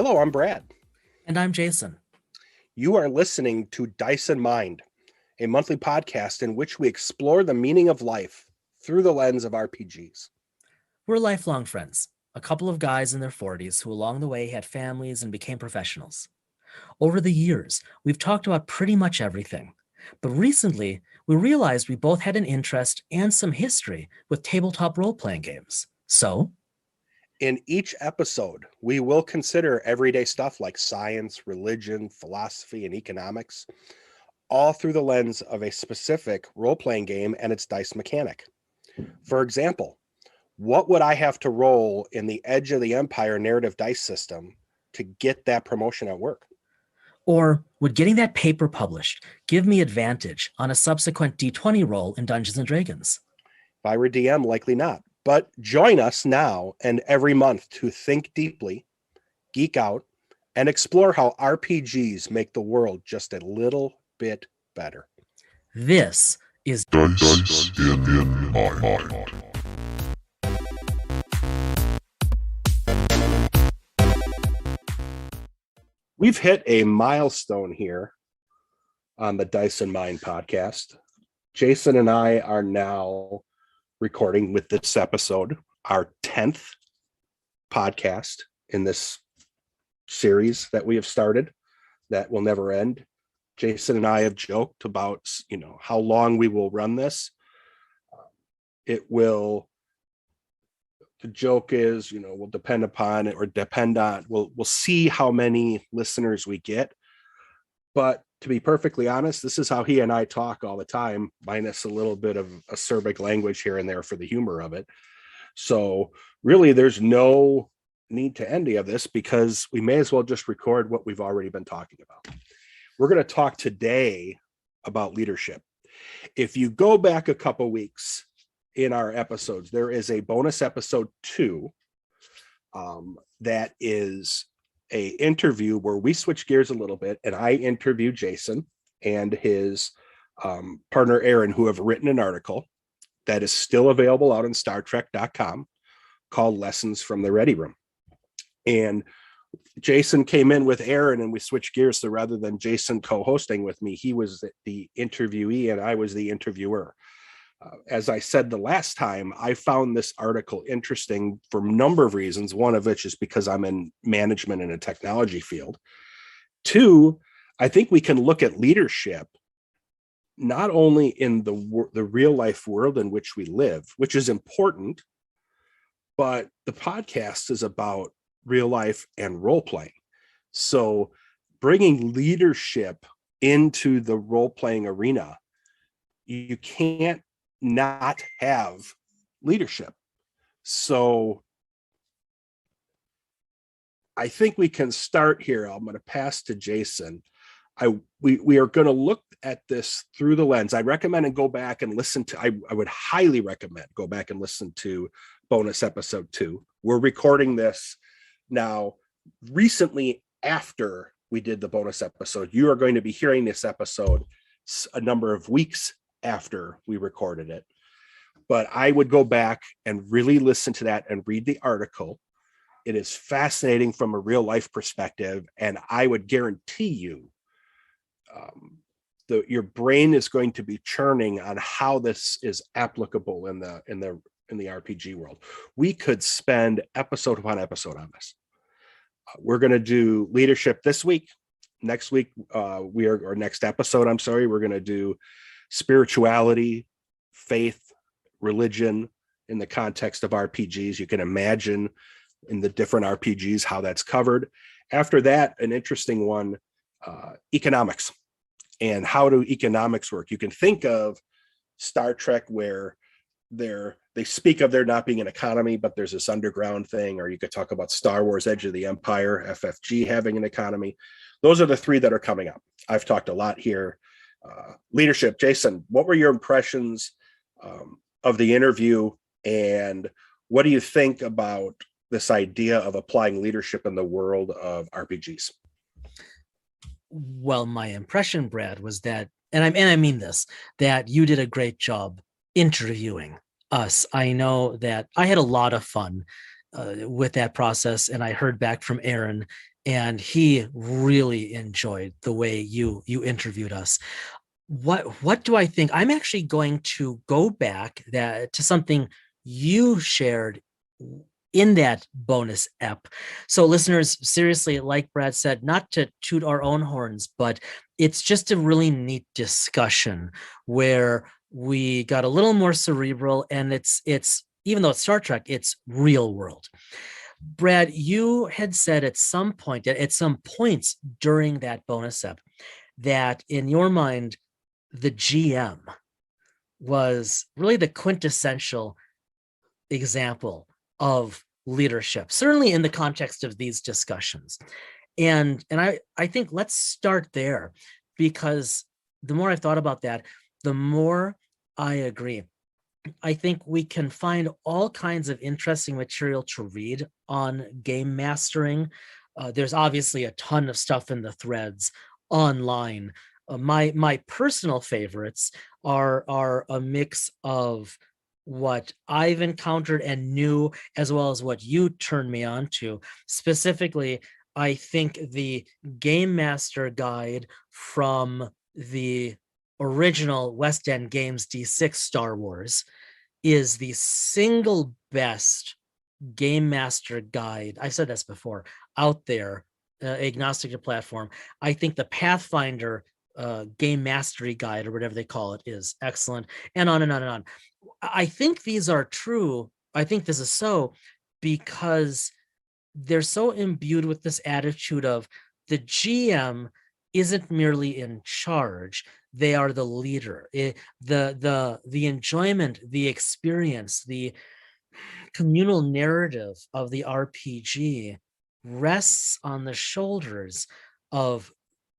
Hello, I'm Brad. And I'm Jason. You are listening to Dice and Mind, a monthly podcast in which we explore the meaning of life through the lens of RPGs. We're lifelong friends, a couple of guys in their 40s who along the way had families and became professionals. Over the years, we've talked about pretty much everything. But recently, we realized we both had an interest and some history with tabletop role-playing games. So, in each episode, we will consider everyday stuff like science, religion, philosophy, and economics, all through the lens of a specific role-playing game and its dice mechanic. For example, what would I have to roll in the Edge of the Empire narrative dice system to get that promotion at work? Or would getting that paper published give me advantage on a subsequent D20 roll in Dungeons & Dragons? If I were DM, likely not. But join us now and every month to think deeply, geek out, and explore how RPGs make the world just a little bit better. This is Dice in Mind. We've hit a milestone here on the Dice and Mind podcast. Jason and I are now recording with this episode, our 10th podcast in this series that we have started that will never end. Jason and I have joked about, how long we will run this. The joke is, will depend upon it or depend on, we'll see how many listeners we get. But to be perfectly honest, this is how he and I talk all the time, minus a little bit of acerbic language here and there for the humor of it. So really, there's no need to end any of this because we may as well just record what we've already been talking about. We're going to talk today about leadership. If you go back a couple weeks in our episodes, there is a bonus episode 2 that is a interview where we switch gears a little bit and I interview Jason and his partner Aaron, who have written an article that is still available out on StarTrek.com called Lessons from the Ready Room. And Jason came in with Aaron and we switched gears. So rather than Jason co-hosting with me, he was the interviewee and I was the interviewer. As I said the last time, I found this article interesting for a number of reasons. One of which is because I'm in management in a technology field. 2, I think we can look at leadership not only in the real life world in which we live, which is important, but the podcast is about real life and role playing. So bringing leadership into the role playing arena, you can't not have leadership. So I think we can start here. I'm going to pass to Jason. We are going to look at this through the lens. I recommend and go back and listen to, I would highly recommend go back and listen to bonus episode 2. We're recording this now recently after we did the bonus episode. You are going to be hearing this episode a number of weeks after we recorded it. But I would go back and really listen to that and read the article. It is fascinating from a real life perspective. And I would guarantee you your brain is going to be churning on how this is applicable in the RPG world. We could spend episode upon episode on this. We're going to do leadership this week. Next week, next episode, we're going to do spirituality, faith, religion in the context of RPGs. You can imagine in the different RPGs how that's covered. After that, an interesting one, economics. And how do economics work? You can think of Star Trek where they speak of there not being an economy, but there's this underground thing, or you could talk about Star Wars Edge of the Empire, FFG having an economy. Those are the 3 that are coming up. I've talked a lot here. Leadership. Jason, what were your impressions of the interview, and what do you think about this idea of applying leadership in the world of RPGs? Well, my impression, Brad, was that, and I mean this, that you did a great job interviewing us. I know that I had a lot of fun with that process, and I heard back from Aaron and he really enjoyed the way you interviewed us. What do I think? I'm actually going to go back to something you shared in that bonus ep. So listeners, seriously, like Brad said, not to toot our own horns, but it's just a really neat discussion where we got a little more cerebral, and it's even though it's Star Trek, it's real world. Brad, you had said at some points during that bonus ep that in your mind, the GM was really the quintessential example of leadership, certainly in the context of these discussions. And I think let's start there, because the more I've thought about that, the more I agree. I think we can find all kinds of interesting material to read on game mastering. There's obviously a ton of stuff in the threads online. My personal favorites are a mix of what I've encountered and knew, as well as what you turned me on to. Specifically, I think the Game Master Guide from the original West End Games D6 Star Wars is the single best Game Master Guide. I said this before, out there, agnostic to platform. I think the Pathfinder Game Mastery Guide, or whatever they call it, is excellent, and on and on and on. I think these are true. I think this is so because they're so imbued with this attitude of the GM isn't merely in charge, they are the leader. The enjoyment, the experience, the communal narrative of the RPG rests on the shoulders of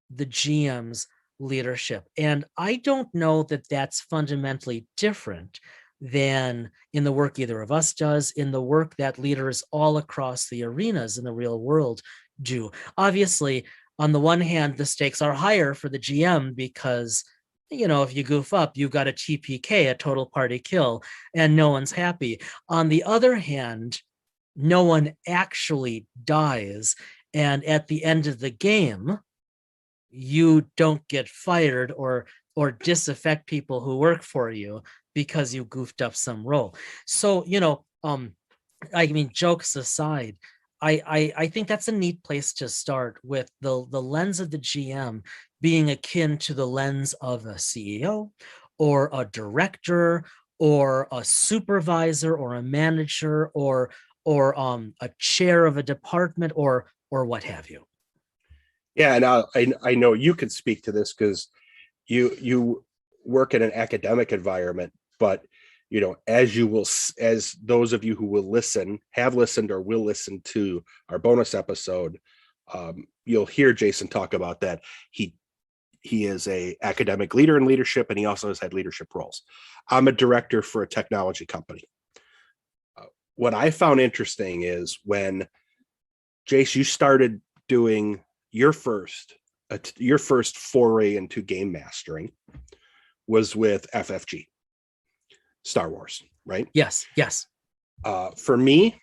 the GM's leadership. And I don't know that that's fundamentally different than in the work either of us does, in the work that leaders all across the arenas in the real world do. Obviously, on the one hand, the stakes are higher for the GM because, if you goof up, you've got a TPK, a total party kill, and no one's happy. On the other hand, no one actually dies. And at the end of the game, you don't get fired or disaffect people who work for you because you goofed up some role. So, I mean, jokes aside, I think that's a neat place to start, with the lens of the GM being akin to the lens of a CEO or a director or a supervisor or a manager or a chair of a department or what have you. Yeah, and I know you could speak to this because you work in an academic environment, but as those of you who will listen, have listened, or will listen to our bonus episode, you'll hear Jason talk about that. He is a academic leader in leadership, and he also has had leadership roles. I'm a director for a technology company. What I found interesting is when, Jace, you started doing your first foray into game mastering was with FFG, Star Wars, right? Yes. For me,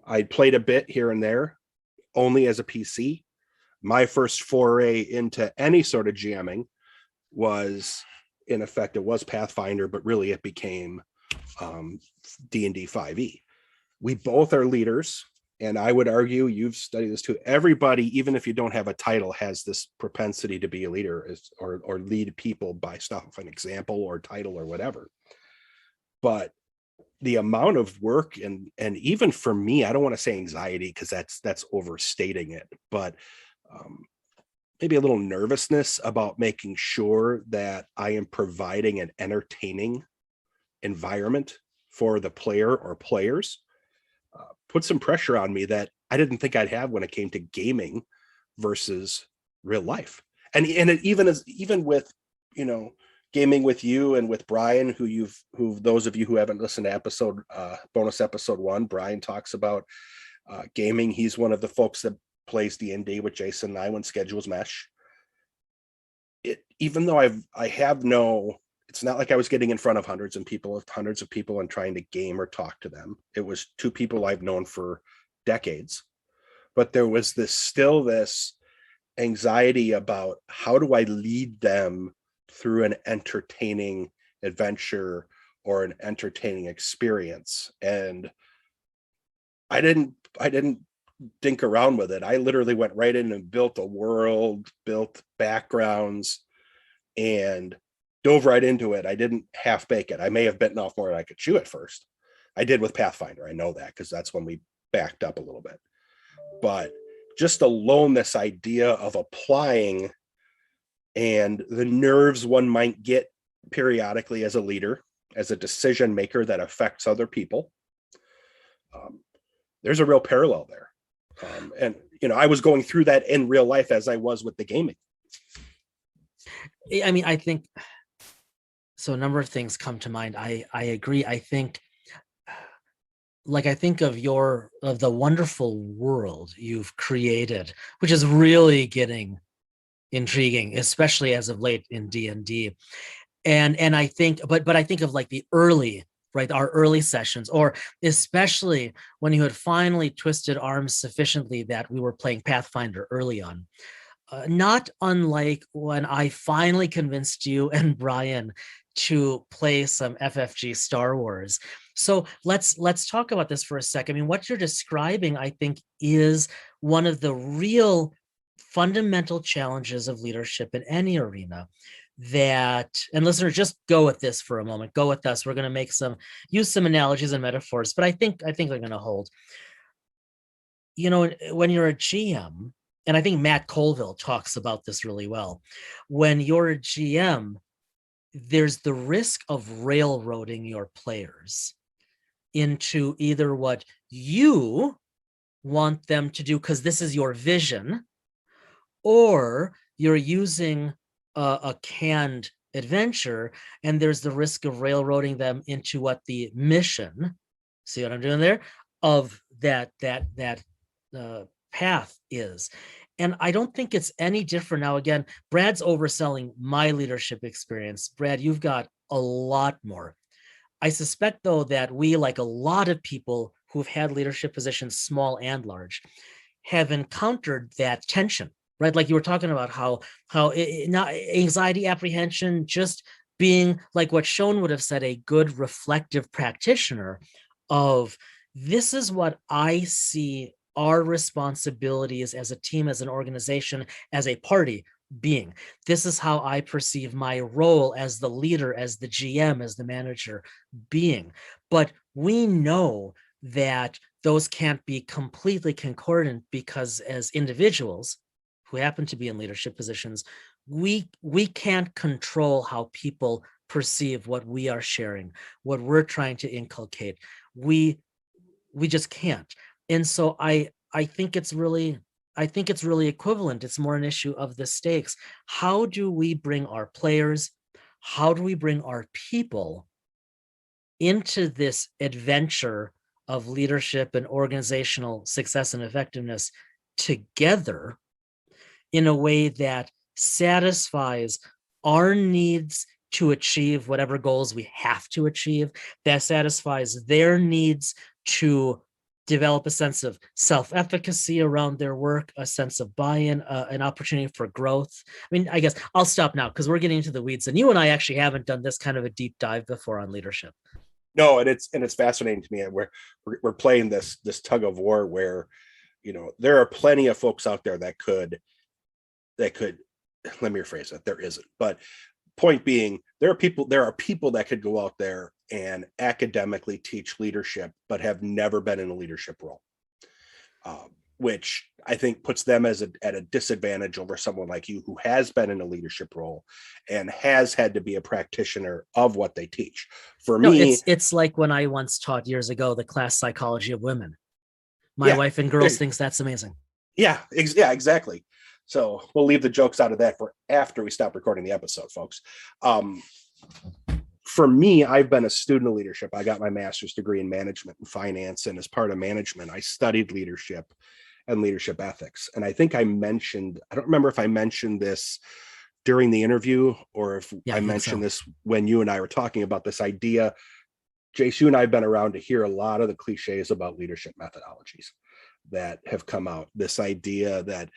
I played a bit here and there, only as a PC. My first foray into any sort of GMing was, in effect, it was Pathfinder, but really it became D&D 5e. We both are leaders, and I would argue, you've studied this too, everybody, even if you don't have a title, has this propensity to be a leader or lead people by stuff, an example or title or whatever. But the amount of work and even for me, I don't want to say anxiety because that's overstating it, but maybe a little nervousness about making sure that I am providing an entertaining environment for the player or players, put some pressure on me that I didn't think I'd have when it came to gaming versus real life. And it even with, gaming with you and with Brian, who those of you who haven't listened to bonus episode 1, Brian talks about gaming. He's one of the folks that plays D&D with Jason and I when schedules mesh. Even though it's not like I was getting in front of hundreds of people and trying to game or talk to them. It was two people I've known for decades. but there was this anxiety about how do I lead them through an entertaining adventure or an entertaining experience. And I didn't dink around with it. I literally went right in and built a world, built backgrounds, and dove right into it. I didn't half bake it. I may have bitten off more than I could chew at first. I did with Pathfinder. I know that because that's when we backed up a little bit. But just alone, this idea of applying and the nerves one might get periodically as a leader, as a decision maker that affects other people. There's a real parallel there. And, I was going through that in real life as I was with the gaming. I mean, I think so. A number of things come to mind. I agree. I think of the wonderful world you've created, which is really getting intriguing, especially as of late in D&D. And I think, but I think of like the early, right, our early sessions, or especially when you had finally twisted arms sufficiently that we were playing Pathfinder early on. Not unlike when I finally convinced you and Brian to play some FFG Star Wars. So let's talk about this for a second. I mean, what you're describing, I think, is one of the real fundamental challenges of leadership in any arena. That, and listeners, just go with this for a moment. Go with us. We're going to use some analogies and metaphors, but I think they're going to hold. When you're a GM, and I think Matt Colville talks about this really well. When you're a GM, there's the risk of railroading your players into either what you want them to do because this is your vision, or you're using a canned adventure and there's the risk of railroading them into what the mission, see what I'm doing there, of that path is. And I don't think it's any different now. Again, Brad's overselling my leadership experience. Brad, you've got a lot more. I suspect, though, that we, like a lot of people who've had leadership positions, small and large, have encountered that tension, right? Like you were talking about how not anxiety, apprehension, just being like what Schoen would have said, a good reflective practitioner of this is what I see our responsibilities as a team, as an organization, as a party being. This is how I perceive my role as the leader, as the GM, as the manager being. But we know that those can't be completely concordant because as individuals who happen to be in leadership positions, we can't control how people perceive what we are sharing, what we're trying to inculcate. We just can't. And so I think it's really equivalent. It's more an issue of the stakes. How do we bring our players? How do we bring our people into this adventure of leadership and organizational success and effectiveness together in a way that satisfies our needs to achieve whatever goals we have to achieve, that satisfies their needs to develop a sense of self-efficacy around their work, a sense of buy-in, an opportunity for growth. I mean, I guess I'll stop now because we're getting into the weeds, and you and I actually haven't done this kind of a deep dive before on leadership. No, and it's fascinating to me. And we're playing this tug of war where, there are plenty of folks out there that could, let me rephrase that. There isn't, but point being, there are people that could go out there and academically teach leadership, but have never been in a leadership role, which I think puts them at a disadvantage over someone like you who has been in a leadership role and has had to be a practitioner of what they teach. For me, it's like when I once taught years ago the class psychology of women. My wife and girls thinks that's amazing. Yeah, exactly. So we'll leave the jokes out of that for after we stop recording the episode, folks. For me, I've been a student of leadership. I got my master's degree in management and finance. And as part of management, I studied leadership and leadership ethics. And I think I don't remember if I mentioned this during the interview or if I mentioned this when you and I were talking about this idea. Jace, you and I have been around to hear a lot of the cliches about leadership methodologies. that have come out. This idea that,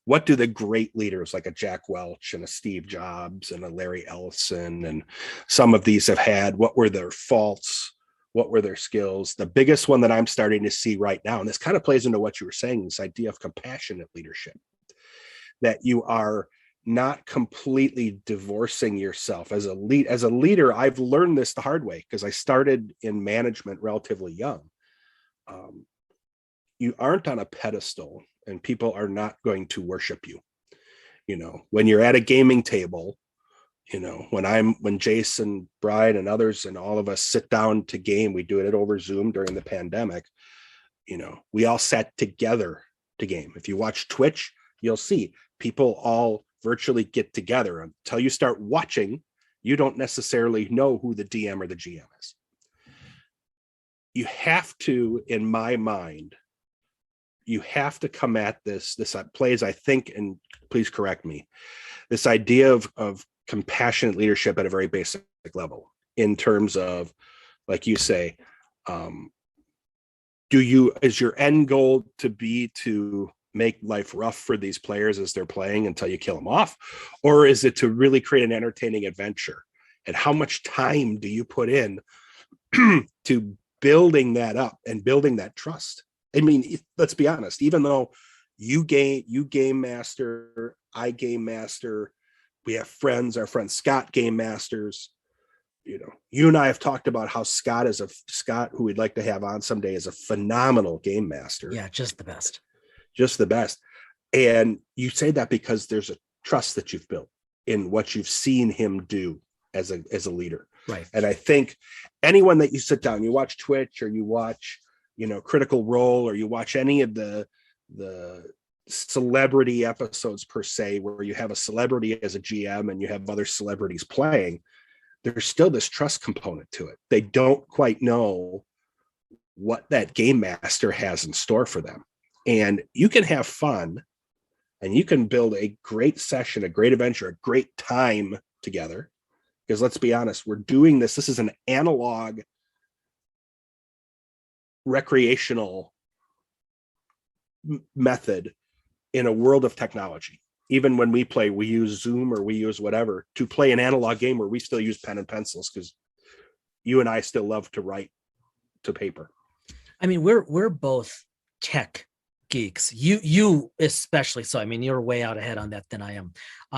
what do the great leaders like a Jack Welch and a Steve Jobs and a Larry Ellison and some of these have had? What were their faults? What were their skills? The biggest one that I'm starting to see right now, and this kind of plays into what you were saying, this idea of compassionate leadership, that you are not completely divorcing yourself as a leader. I've learned this the hard way because I started in management relatively young. You aren't on a pedestal and people are not going to worship you. When you're at a gaming table, when Jason, Brian, and others and all of us sit down to game, we do it over Zoom during the pandemic. We all sat together to game. If you watch Twitch, you'll see people all virtually get together. Until you start watching, you don't necessarily know who the DM or the GM is. You have to, in my mind, you have to come at this plays, I think, and please correct me, this idea of compassionate leadership at a very basic level, in terms of, like you say, is your end goal to make life rough for these players as they're playing until you kill them off? Or is it to really create an entertaining adventure? And how much time do you put in to building that up and building that trust? I mean, let's be honest, even though you game master, I game master, we have friends, our friend Scott game masters, you and I have talked about how Scott, who we'd like to have on someday, is a phenomenal game master. Yeah, just the best. And you say that because there's a trust that you've built in what you've seen him do as a leader. Right. And I think anyone that you sit down, you watch Twitch or you watch, Critical Role, or you watch any of the celebrity episodes per se, where you have a celebrity as a GM and you have other celebrities playing, there's still this trust component to it. They don't quite know what that game master has in store for them. And you can have fun and you can build a great session, a great adventure, a great time together. Because let's be honest, we're doing this. This is an analog recreational method in a world of technology. Even when we play, we use Zoom or we use whatever to play an analog game where we still use pen and pencils, because you and I still love to write to paper. I mean, we're both tech geeks. You especially so. I mean, you're way out ahead on that than I am.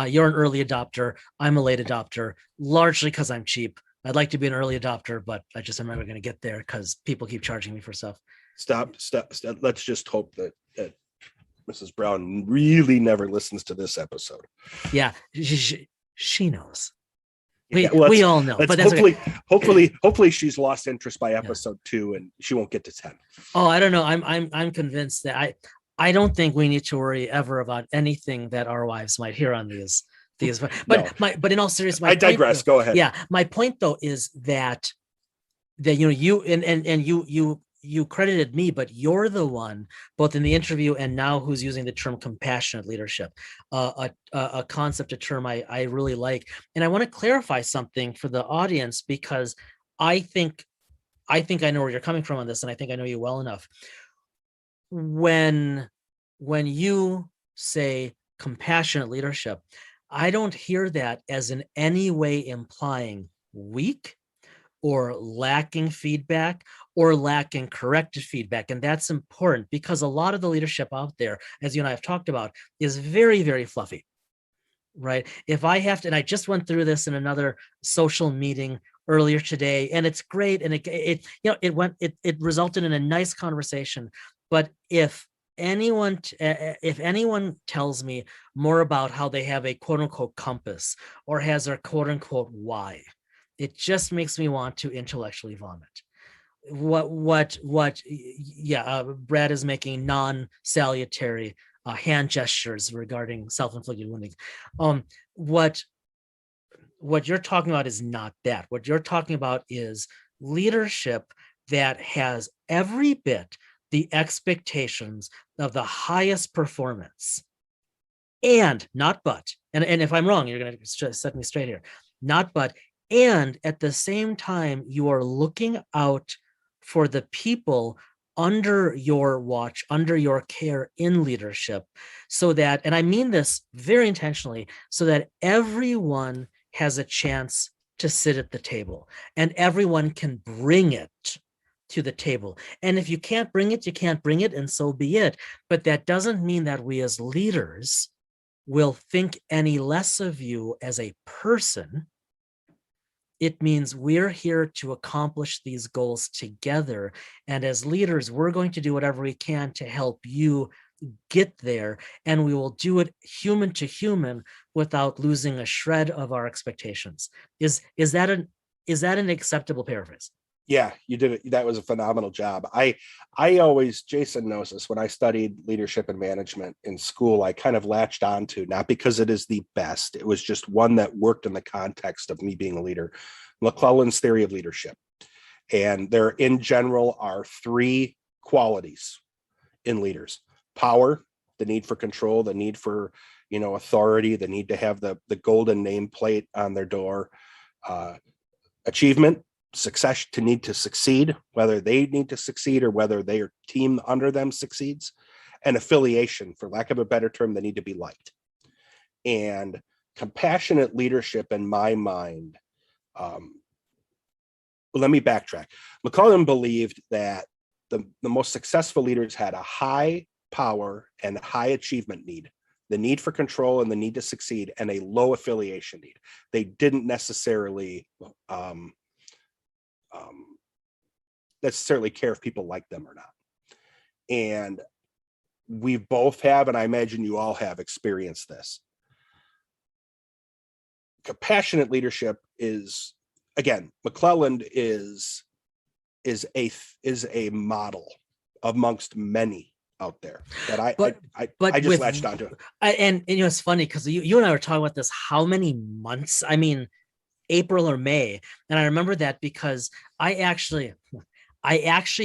You're an early adopter. I'm a late adopter, largely because I'm cheap. I'd like to be an early adopter, but I just am never going to get there because people keep charging me for stuff. Stop. Let's just hope that Mrs. Brown really never listens to this episode. Yeah, she knows. We all know. But that's hopefully she's lost interest by episode 2 and she won't get to 10. Oh, I don't know. I'm convinced that I don't think we need to worry ever about anything that our wives might hear on these. But no. But in all seriousness, I digress. Go ahead. Yeah, my point though is that you and you credited me, but you're the one, both in the interview and now, who's using the term compassionate leadership, a concept, a term I really like. And I want to clarify something for the audience, because I think I know where you're coming from on this, and I think I know you well enough. When you say compassionate leadership, I don't hear that as in any way implying weak or lacking feedback or lacking corrective feedback. And that's important, because a lot of the leadership out there, as you and I have talked about, is very, very fluffy, right? If I have to, and I just went through this in another social meeting earlier today, and it's great. And it resulted in a nice conversation. But if anyone tells me more about how they have a quote unquote compass or has their quote unquote why, it just makes me want to intellectually vomit. Brad is making non-salutary hand gestures regarding self-inflicted wounding. What you're talking about is not that. What you're talking about is leadership that has every bit the expectations of the highest performance, and not but. And if I'm wrong, you're going to set me straight here. Not but. And at the same time, you are looking out for the people under your watch, under your care in leadership, so that, and I mean this very intentionally, so that everyone has a chance to sit at the table and everyone can bring it to the table. And if you can't bring it, you can't bring it, and so be it. But that doesn't mean that we as leaders will think any less of you as a person. It means we're here to accomplish these goals together. And as leaders, we're going to do whatever we can to help you get there. And we will do it human to human without losing a shred of our expectations. Is that an acceptable paraphrase? Yeah, you did it. That was a phenomenal job. I always, Jason knows this, when I studied leadership and management in school, I kind of latched onto, not because it is the best, it was just one that worked in the context of me being a leader, McClellan's theory of leadership. And there in general are three qualities in leaders: power, the need for control, the need for, authority, the need to have the golden nameplate on their door, achievement, success, to need to succeed, whether they need to succeed or whether their team under them succeeds, and affiliation, for lack of a better term, they need to be liked. And compassionate leadership, in my mind, let me backtrack. McClellan believed that the most successful leaders had a high power and high achievement need, the need for control and the need to succeed, and a low affiliation need. They didn't necessarily care if people like them or not. And we both have, and I imagine you all have experienced this. Compassionate leadership is, again, McClellan is a model amongst many out there that I just latched onto. And it's funny because you and I were talking about this, how many months? I mean, April or May. And I remember that because I actually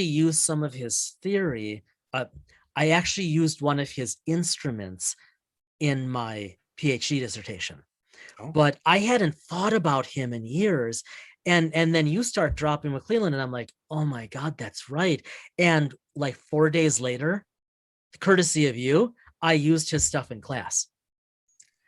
used some of his theory. I actually used one of his instruments in my PhD dissertation. Oh. But I hadn't thought about him in years. And then you start dropping McClellan and I'm like, oh my God, that's right. And like 4 days later, courtesy of you, I used his stuff in class.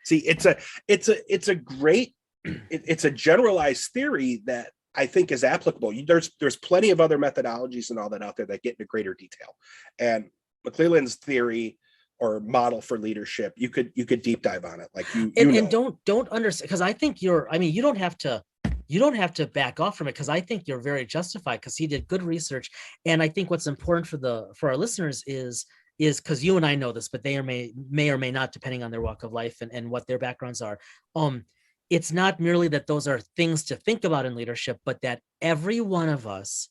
See, it's a great, it's a generalized theory that I think is applicable. There's plenty of other methodologies and all that out there that get into greater detail. And McClellan's theory or model for leadership, you could deep dive on it. Like and don't understand, because I think you don't have to back off from it, because I think you're very justified, because he did good research. And I think what's important for our listeners is because you and I know this, but they may or may not, depending on their walk of life and what their backgrounds are. It's not merely that those are things to think about in leadership, but that every one of us,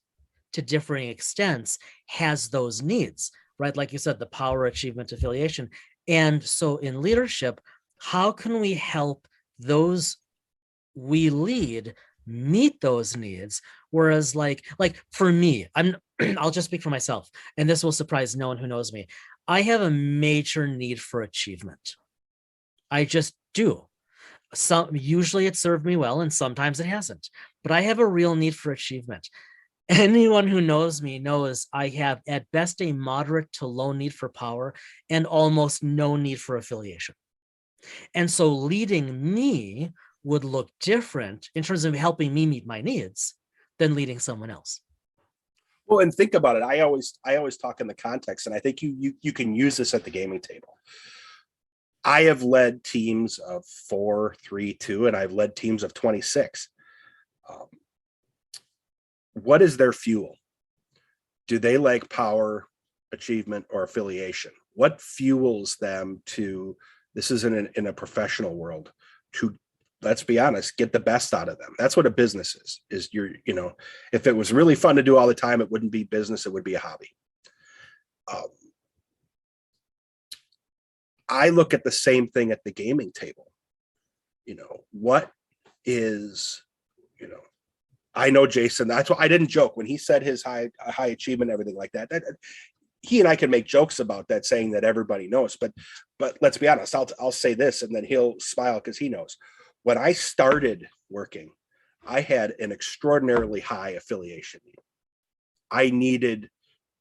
to differing extents, has those needs, right? Like you said, the power, achievement, affiliation. And so in leadership, how can we help those we lead meet those needs? Whereas like for me, I'll just speak for myself, and this will surprise no one who knows me. I have a major need for achievement. I just do. Usually it served me well, and sometimes it hasn't, but I have a real need for achievement. Anyone who knows me knows I have at best a moderate to low need for power and almost no need for affiliation. And so leading me would look different in terms of helping me meet my needs than leading someone else. Well, and think about it. I always talk in the context, and I think you can use this at the gaming table. I have led teams of 4, 3, 2, and I've led teams of 26. What is their fuel? Do they like power, achievement, or affiliation? What fuels them to, this is in a professional world, to, let's be honest, get the best out of them? That's what a business is if it was really fun to do all the time, it wouldn't be business, it would be a hobby. I look at the same thing at the gaming table. What is, I know Jason, that's why I didn't joke when he said his high achievement, everything like that. He and I can make jokes about that, saying that everybody knows, but let's be honest, I'll say this and then he'll smile because he knows. When I started working, I had an extraordinarily high affiliation need. I needed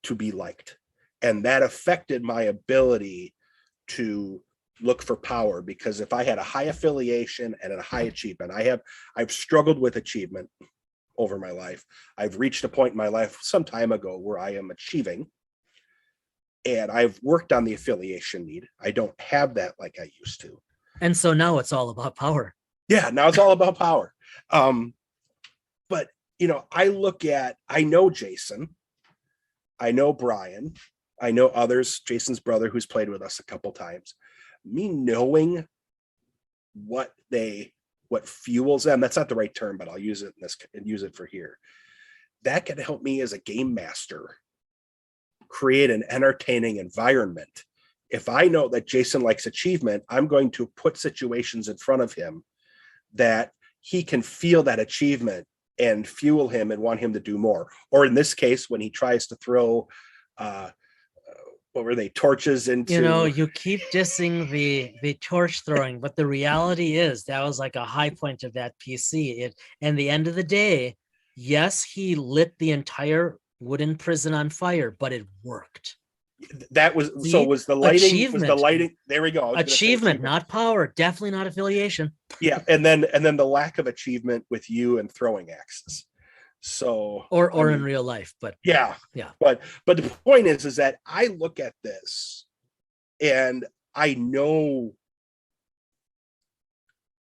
to be liked. And that affected my ability to look for power, because if I had a high affiliation and a high achievement, I've struggled with achievement over my life. I've reached a point in my life some time ago where I am achieving, and I've worked on the affiliation need. I don't have that like I used to. And so now it's all about power. Yeah, now it's all about power. But I know Jason, I know Brian, I know others, Jason's brother, who's played with us a couple times. Me knowing what fuels them, that's not the right term, but I'll use it in this and use it for here. That can help me as a game master create an entertaining environment. If I know that Jason likes achievement, I'm going to put situations in front of him that he can feel that achievement and fuel him and want him to do more. Or in this case, when he tries to throw what were they, torches into, you keep dissing the torch throwing, but the reality is that was like a high point of that PC. And the end of the day, yes, he lit the entire wooden prison on fire, but it worked. That was was the lighting. There we go. Achievement, not power. Definitely not affiliation. Yeah, and then the lack of achievement with you and throwing axes. So or in real life, but yeah. But the point is that I look at this and I know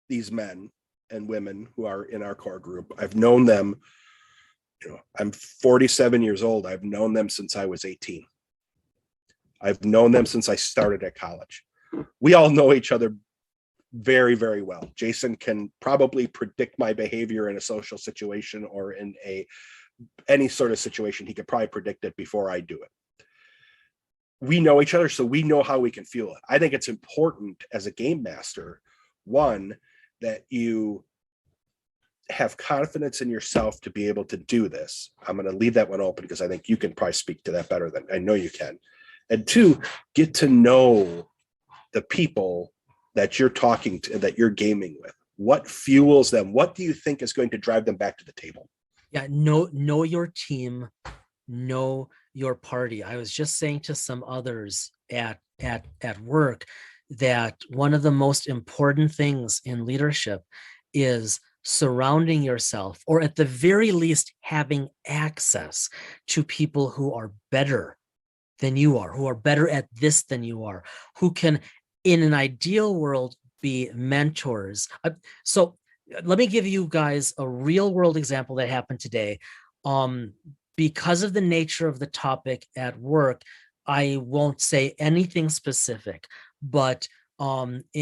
these men and women who are in our core group. I've known them. I'm 47 years old. I've known them since I was 18. I've known them since I started at college. We all know each other very, very well. Jason can probably predict my behavior in a social situation or in any sort of situation. He could probably predict it before I do it. We know each other, so we know how we can feel it. I think it's important as a game master, one, that you have confidence in yourself to be able to do this. I'm going to leave that one open because I think you can probably speak to that better than I know you can. And two, get to know the people that you're talking to, that you're gaming with. What fuels them? What do you think is going to drive them back to the table? Yeah, know your team, know your party. I was just saying to some others at work that one of the most important things in leadership is surrounding yourself, or at the very least having access to people who are better than you are, who are better at this than you are, who can, in an ideal world, be mentors. So let me give you guys a real world example that happened today. Because of the nature of the topic at work, I won't say anything specific, but I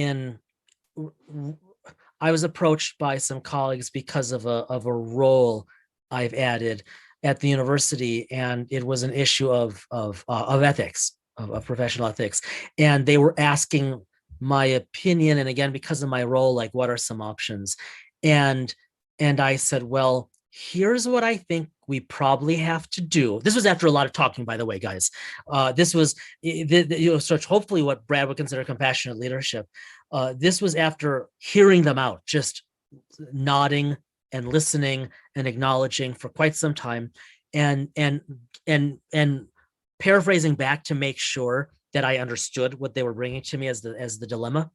was approached by some colleagues because of a role I've added at the university, and it was an issue of ethics, of professional ethics, and they were asking my opinion, and again, because of my role, like, what are some options? And I said, well, here's what I think we probably have to do. This was after a lot of talking, by the way, guys. This was hopefully what Brad would consider compassionate leadership. This was after hearing them out, just nodding and listening and acknowledging for quite some time, and paraphrasing back to make sure that I understood what they were bringing to me as the dilemma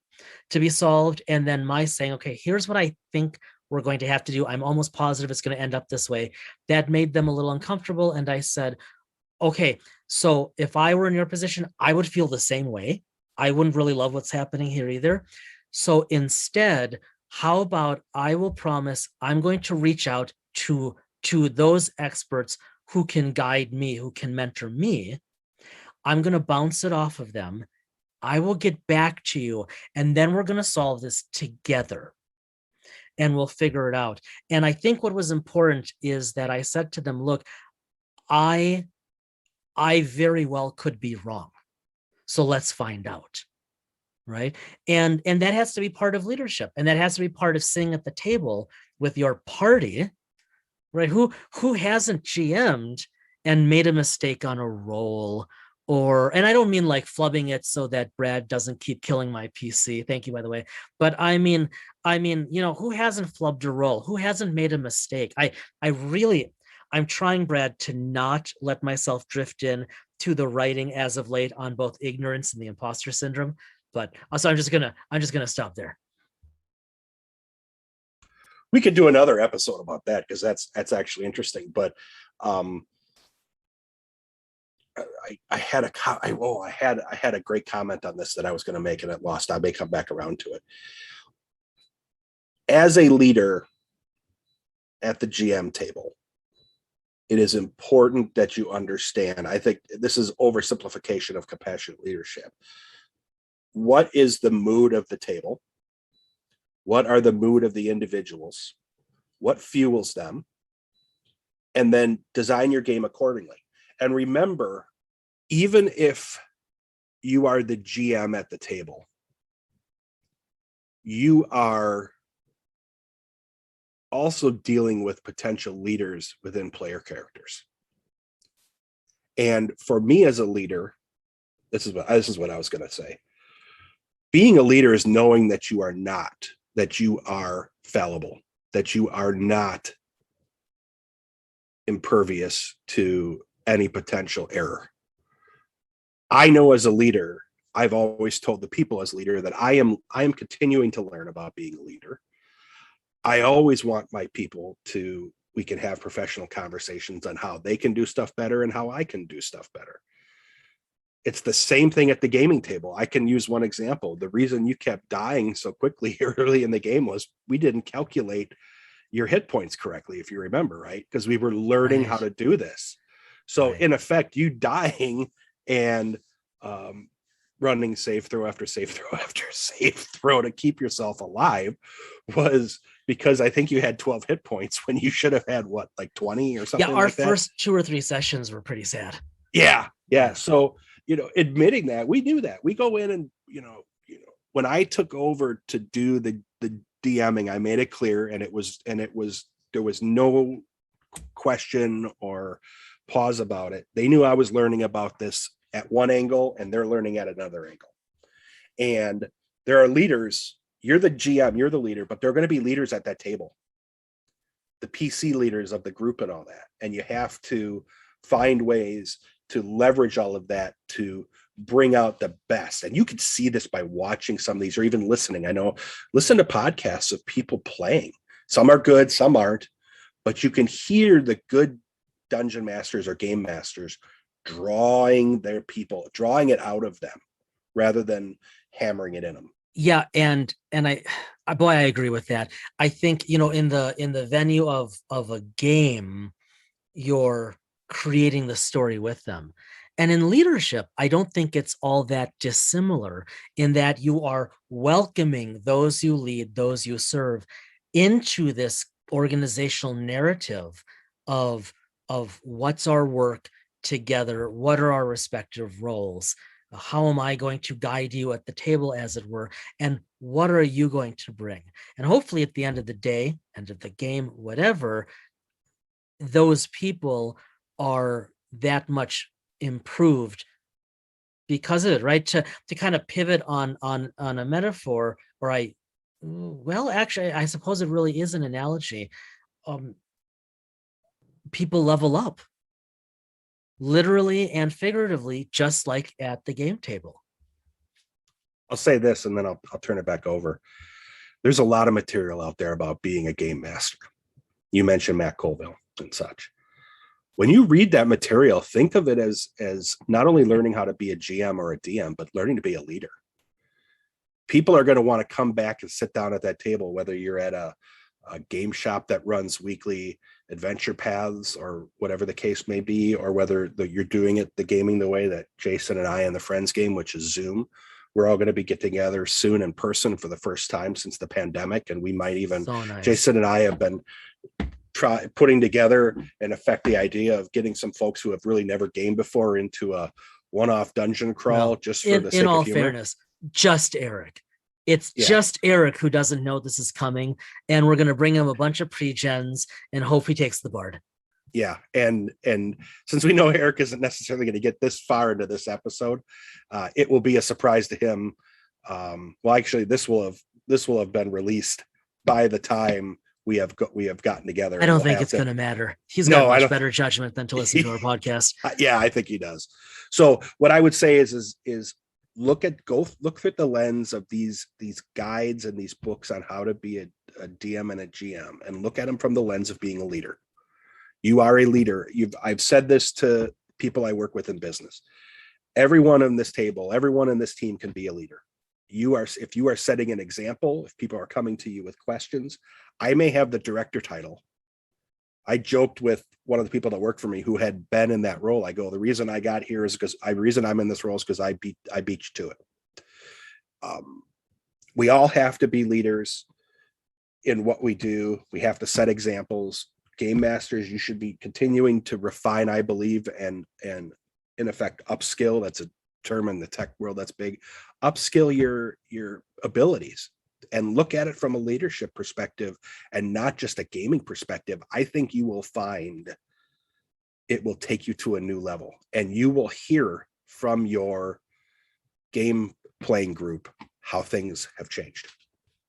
to be solved. And then my saying, okay, here's what I think we're going to have to do. I'm almost positive it's going to end up this way. That made them a little uncomfortable. And I said, okay, so if I were in your position, I would feel the same way. I wouldn't really love what's happening here either. So instead, how about I will promise I'm going to reach out to those experts who can guide me, who can mentor me. I'm going to bounce it off of them. I will get back to you, and then we're going to solve this together, and we'll figure it out. And I think what was important is that I said to them, look, I very well could be wrong. So let's find out. Right. And that has to be part of leadership. And that has to be part of sitting at the table with your party, right? Who hasn't GM'd and made a mistake on a roll, and I don't mean like flubbing it so that Brad doesn't keep killing my PC. Thank you, by the way. But I mean, who hasn't flubbed a roll? Who hasn't made a mistake? I'm trying, Brad, to not let myself drift in to the writing as of late on both ignorance and the imposter syndrome. But also, I'm just gonna stop there. We could do another episode about that because that's actually interesting. But I had a great comment on this that I was going to make and it lost. I may come back around to it. As a leader at the GM table, it is important that you understand. I think this is oversimplification of compassionate leadership. What is the mood of the table? What are the mood of the individuals? What fuels them? And then design your game accordingly. And remember, even if you are the GM at the table, you are also dealing with potential leaders within player characters. And for me as a leader, this is what I was going to say. Being a leader is knowing that you are fallible, that you are not impervious to any potential error. I know as a leader, I've always told the people as leader that I am continuing to learn about being a leader. I always want my people we can have professional conversations on how they can do stuff better and how I can do stuff better. It's the same thing at the gaming table. I can use one example. The reason you kept dying so quickly early in the game was we didn't calculate your hit points correctly, if you remember, right? Because we were learning how to do this. So in effect, you dying and running save throw after save throw after save throw to keep yourself alive was because I think you had 12 hit points when you should have had what, like 20 or something. Yeah, our like that? first 2 or 3 sessions were pretty sad. Yeah. So, admitting that, we knew that. We go in and, when I took over to do the DMing, I made it clear, and there was no question or pause about it. They knew I was learning about this at one angle and they're learning at another angle. And there are leaders. You're the GM, you're the leader, but there are going to be leaders at that table, the PC leaders of the group and all that. And you have to find ways to leverage all of that to bring out the best. And you can see this by watching some of these or even listening. I know, listen to podcasts of people playing. Some are good, some aren't, but you can hear the good dungeon masters or game masters drawing their people, drawing it out of them rather than hammering it in them. Yeah, and I agree with that. I think, in the venue of a game, you're creating the story with them. And in leadership, I don't think it's all that dissimilar in that you are welcoming those you lead, those you serve into this organizational narrative of what's our work together, what are our respective roles, how am I going to guide you at the table, as it were, and what are you going to bring? And hopefully at the end of the day, end of the game, whatever, those people are that much improved because of it, right? To kind of pivot on a metaphor, or actually, I suppose it really is an analogy. People level up, literally and figuratively, just like at the game table. I'll say this and then I'll turn it back over. There's a lot of material out there about being a game master. You mentioned Matt Colville and such. When you read that material, think of it as not only learning how to be a GM or a DM, but learning to be a leader. People are going to want to come back and sit down at that table, whether you're at a game shop that runs weekly adventure paths or whatever the case may be, or whether you're doing it, the gaming, the way that Jason and I and the friends game, which is Zoom. We're all going to be getting together soon in person for the first time since the pandemic. And we might even, so nice. Jason and I have been putting together and affect the idea of getting some folks who have really never gamed before into a one-off dungeon crawl, just for the sake of humor. In all fairness, just Eric. It's just Eric who doesn't know this is coming, and we're going to bring him a bunch of pre-gens and hope he takes the bard. Yeah, and since we know Eric isn't necessarily going to get this far into this episode, it will be a surprise to him. Well, actually, this will have been released by the time we have gotten together. I don't think it's going to matter. He's got much better judgment than to listen to our podcast. Yeah, I think he does. So what I would say is look through the lens of these guides and these books on how to be a DM and a GM, and look at them from the lens of being a leader. You are a leader. I've said this to people I work with in business. Everyone on this table, everyone in this team can be a leader. If you are setting an example, if people are coming to you with questions, I may have the director title. I joked with one of the people that worked for me who had been in that role. I go, the reason I got here is because the reason I'm in this role is because I beat you to it. We all have to be leaders in what we do. We have to set examples. Game masters, you should be continuing to refine, I believe, and in effect upskill. That's a term in the tech world that's big. Upskill your abilities and look at it from a leadership perspective and not just a gaming perspective. I think you will find it will take you to a new level, and you will hear from your game playing group how things have changed.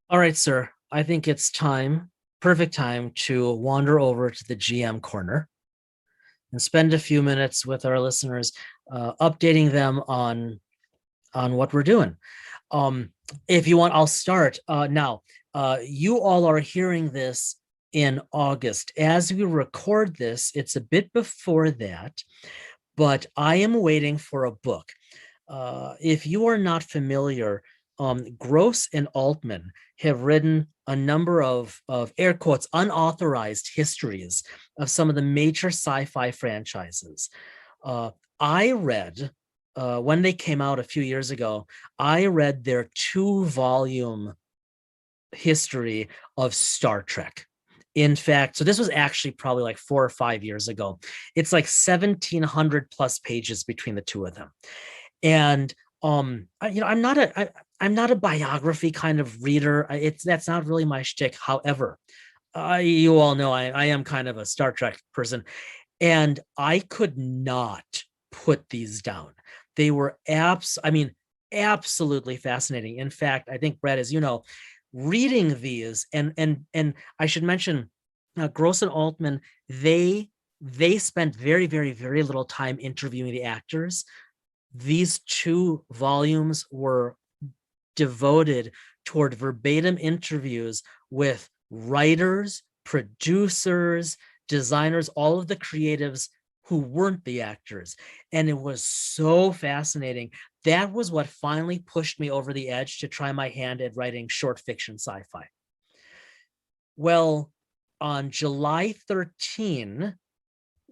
All right, sir. I think it's perfect time to wander over to the GM corner and spend a few minutes with our listeners, updating them on what we're doing. If you want, I'll start now. You all are hearing this in August. As we record this, it's a bit before that, but I am waiting for a book. If you are not familiar, Gross and Altman have written a number of air quotes unauthorized histories of some of the major sci-fi franchises. I read when they came out a few years ago, I read their 2-volume history of Star Trek. In fact, so this was actually probably like 4 or 5 years ago. It's like 1,700 plus pages between the two of them. And I'm not a biography kind of reader. That's not really my shtick. However, you all know I am kind of a Star Trek person, and I could not put these down. They were absolutely fascinating. In fact, I think, Brad, as you know, reading these, and I should mention, Gross and Altman, they spent very, very, very little time interviewing the actors. These 2 volumes were devoted toward verbatim interviews with writers, producers, designers, all of the creatives who weren't the actors. And it was so fascinating. That was what finally pushed me over the edge to try my hand at writing short fiction sci-fi. Well, on July 13,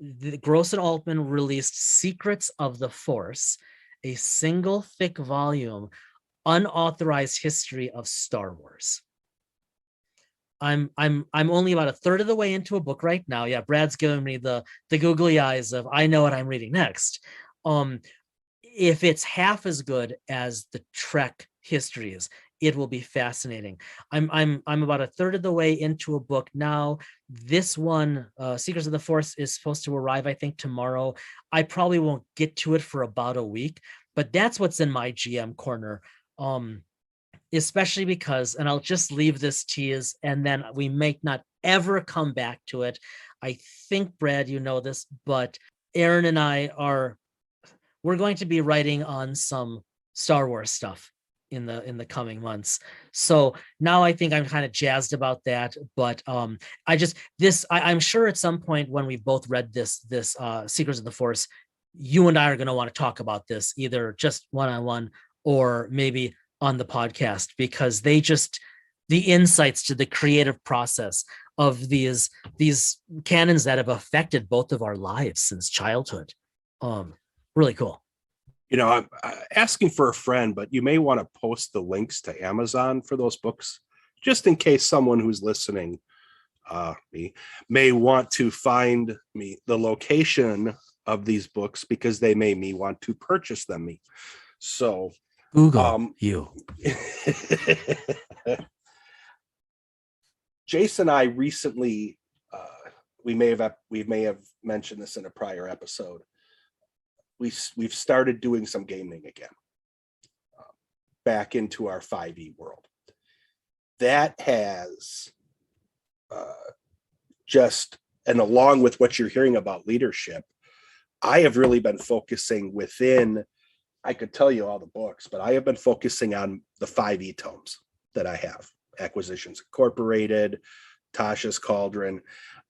the Gross and Altman released Secrets of the Force, a single thick volume, unauthorized history of Star Wars. I'm only about a third of the way into a book right now. Yeah, Brad's giving me the googly eyes of I know what I'm reading next. If it's half as good as the Trek histories, it will be fascinating. I'm about a third of the way into a book now. This one, Secrets of the Force, is supposed to arrive, I think, tomorrow. I probably won't get to it for about a week, but that's what's in my GM corner. Especially because, and I'll just leave this tease, and then we may not ever come back to it. I think, Brad, you know this, but Aaron and I we're going to be writing on some Star Wars stuff in the coming months. So now I think I'm kind of jazzed about that. But I'm sure at some point when we've both read this Secrets of the Force, you and I are going to want to talk about this either just one-on-one or maybe on the podcast, because the insights to the creative process of these canons that have affected both of our lives since childhood. Really cool. I'm asking for a friend, but you may want to post the links to Amazon for those books, just in case someone who's listening may want to find the location of these books, because they may want to purchase them. So Google you. Jason and I recently, we may have mentioned this in a prior episode. We've started doing some gaming again, back into our 5e world. That has and along with what you're hearing about leadership, I have really been focusing within, I could tell you all the books, but I have been focusing on the 5E tomes that I have. Acquisitions Incorporated, Tasha's Cauldron.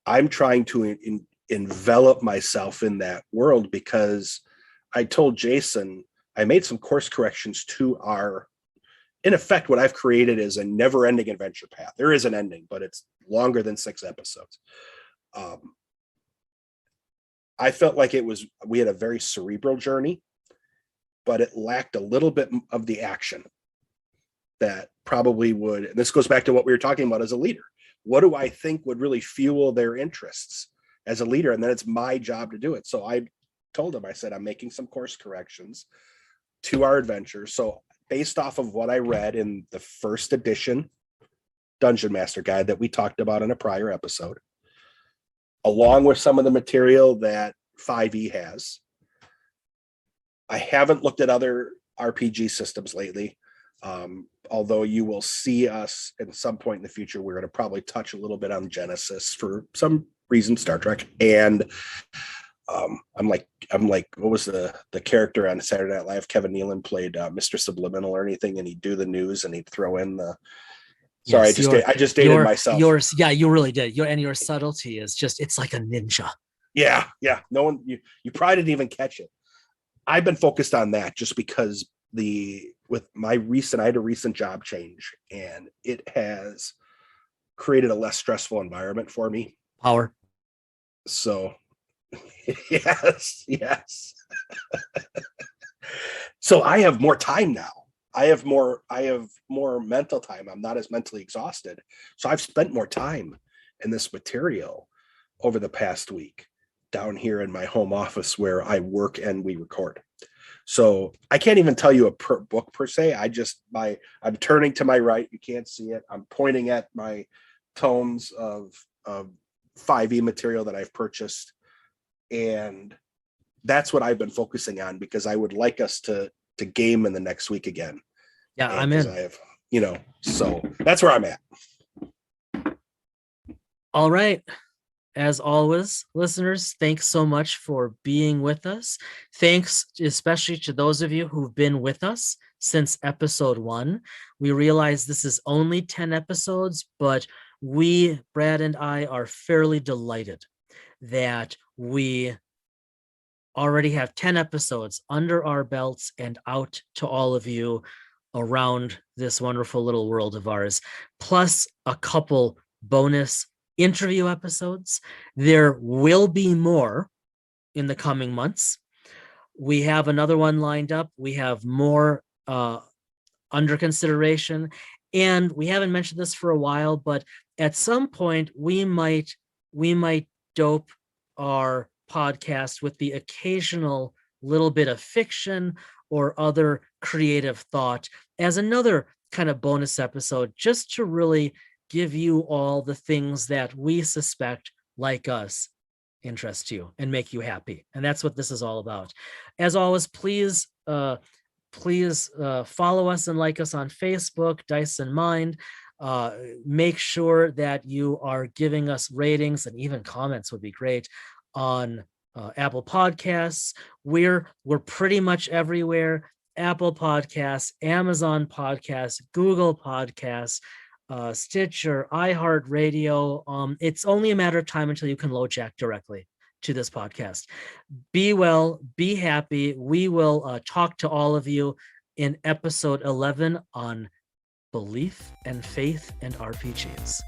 I'm trying to envelop myself in that world because I told Jason, I made some course corrections to in effect, what I've created is a never-ending adventure path. There is an ending, but it's longer than 6 episodes. I felt like we had a very cerebral journey, but it lacked a little bit of the action that probably would, and this goes back to what we were talking about as a leader. What do I think would really fuel their interests as a leader? And then it's my job to do it. So I told him, I said, I'm making some course corrections to our adventure. So based off of what I read in the first edition Dungeon Master Guide that we talked about in a prior episode, along with some of the material that 5E has. I haven't looked at other RPG systems lately, although you will see us at some point in the future. We're going to probably touch a little bit on Genesis for some reason, Star Trek. And I'm like, what was the character on Saturday Night Live? Kevin Nealon played Mr. Subliminal or anything, and he'd do the news and he'd throw in the. Sorry, yes, I just dated myself. Yeah, you really did. Your subtlety is just, it's like a ninja. Yeah. No one, you probably didn't even catch it. I've been focused on that just because I had a recent job change, and it has created a less stressful environment for me. Power. So yes. So I have more time now. I have more mental time. I'm not as mentally exhausted. So I've spent more time in this material over the past week down here in my home office where I work and we record. So I can't even tell you a book per se. I'm turning to my right. You can't see it. I'm pointing at my tomes of 5E material that I've purchased. And that's what I've been focusing on because I would like us to game in the next week again. Yeah, I'm in. I have, so that's where I'm at. All right. As always, listeners, thanks so much for being with us. Thanks especially to those of you who've been with us since episode 1. We realize this is only 10 episodes, but we, Brad and I, are fairly delighted that we already have 10 episodes under our belts and out to all of you around this wonderful little world of ours, plus a couple bonus interview episodes. There will be more in the coming months. We have another one lined up. We have more under consideration, and we haven't mentioned this for a while, but at some point we might dope our podcast with the occasional little bit of fiction or other creative thought as another kind of bonus episode, just to really give you all the things that we suspect, like us, interest you and make you happy. And that's what this is all about. As always, please follow us and like us on Facebook, Dice and Mind. Make sure that you are giving us ratings, and even comments would be great, on Apple Podcasts. We're pretty much everywhere. Apple Podcasts, Amazon Podcasts, Google Podcasts, Stitcher, iHeartRadio. It's only a matter of time until you can load jack directly to this podcast. Be well, be happy. We will talk to all of you in episode 11 on belief and faith and RPGs.